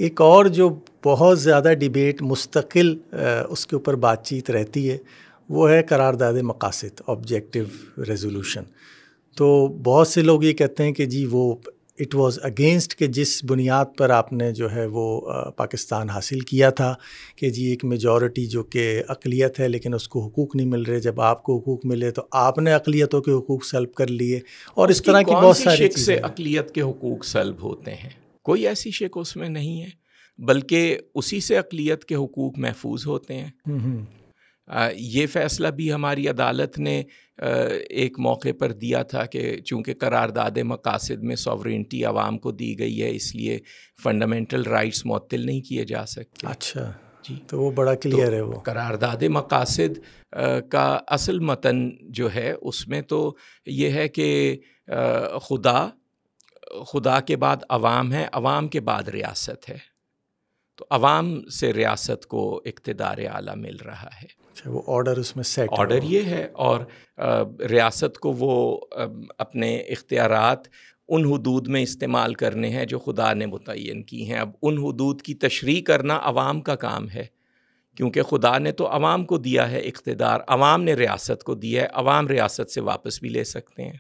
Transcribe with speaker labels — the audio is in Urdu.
Speaker 1: ایک اور جو بہت زیادہ ڈیبیٹ مستقل اس کے اوپر بات چیت رہتی ہے وہ ہے قرارداد مقاصد، آبجیکٹیو ریزولوشن. تو بہت سے لوگ یہ کہتے ہیں کہ جی وہ اٹ واز اگینسٹ کہ جس بنیاد پر آپ نے جو ہے وہ پاکستان حاصل کیا تھا کہ جی ایک میجورٹی جو کہ اقلیت ہے لیکن اس کو حقوق نہیں مل رہے، جب آپ کو حقوق ملے تو آپ نے اقلیتوں کے حقوق سلب کر لیے، اور اس طرح کی بہت ساری
Speaker 2: شک سے اقلیت کے حقوق سلب ہوتے ہیں. کوئی ایسی شک اس میں نہیں ہے، بلکہ اسی سے اقلیت کے حقوق محفوظ ہوتے ہیں. یہ فیصلہ بھی ہماری عدالت نے ایک موقع پر دیا تھا کہ چونکہ قرارداد مقاصد میں سوورینٹی عوام کو دی گئی ہے، اس لیے فنڈامنٹل رائٹس معطل نہیں کیے جا سکتے.
Speaker 1: اچھا
Speaker 2: جی،
Speaker 1: تو وہ بڑا کلیئر ہے. وہ
Speaker 2: قرارداد مقاصد کا اصل متن جو ہے اس میں تو یہ ہے کہ خدا کے بعد عوام ہے، عوام کے بعد ریاست ہے، تو عوام سے ریاست کو اقتدار اعلیٰ مل رہا ہے.
Speaker 1: اچھا، وہ آرڈر اس میں سیٹ
Speaker 2: آرڈر یہ ہے، اور ریاست کو وہ اپنے اختیارات ان حدود میں استعمال کرنے ہیں جو خدا نے متعین کی ہیں. اب ان حدود کی تشریح کرنا عوام کا کام ہے، کیونکہ خدا نے تو عوام کو دیا ہے اقتدار، عوام نے ریاست کو دیا ہے، عوام ریاست سے واپس بھی لے سکتے ہیں.